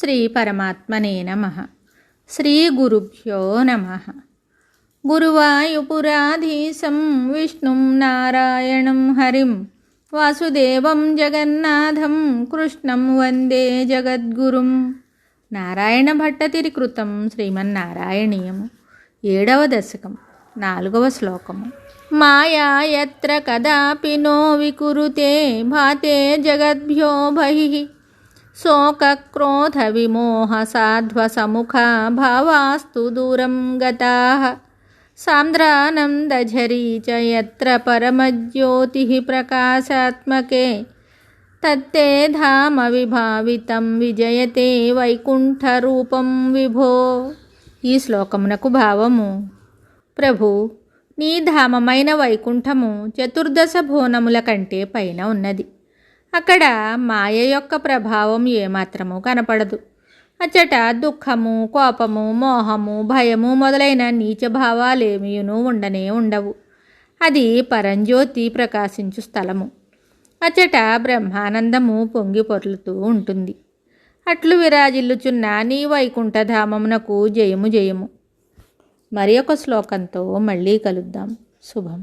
శ్రీ పరమాత్మనే నమః. శ్రీ గురుభ్యో నమః. గురువాయుపురాధీశం విష్ణుం నారాయణం హరిం వాసుదేవం జగన్నాథం కృష్ణం వందే జగద్గురుం. నారాయణ భట్టతిరి కృతం శ్రీమన్నారాయణీయము 7వ దశకం 4వ శ్లోకము. మాయా యత్ర కదాపి నో వికురుతే భాతే జగద్భ్యో బహిః శోకక్రోధ విమోహ సాధ్వసముఖా భావాస్తు దూరం గతాః సాంద్రానందఝరీ చ యత్ర పరమజ్యోతిః ప్రకాశాత్మకే తత్తే ధామ విభావితం విజయతే వైకుంఠరూపం విభో. ఈ శ్లోకమునకు భావము: ప్రభు, నీ ధామమైన వైకుంఠము చతుర్దశ భువనముల కంటే పైన ఉన్నది. అక్కడ మాయ యొక్క ప్రభావం ఏమాత్రము కనపడదు. అచ్చట దుఃఖము, కోపము, మోహము, భయము మొదలైన నీచభావాలేమీయును ఉండనే ఉండవు. అది పరంజ్యోతి ప్రకాశించు స్థలము. అచ్చట బ్రహ్మానందము పొంగి పొర్లుతూ ఉంటుంది. అట్లు విరాజిల్లుచున్న నీ వైకుంఠధామమునకు జయము జయము. మరి ఒక శ్లోకంతో మళ్ళీ కలుద్దాం. శుభం.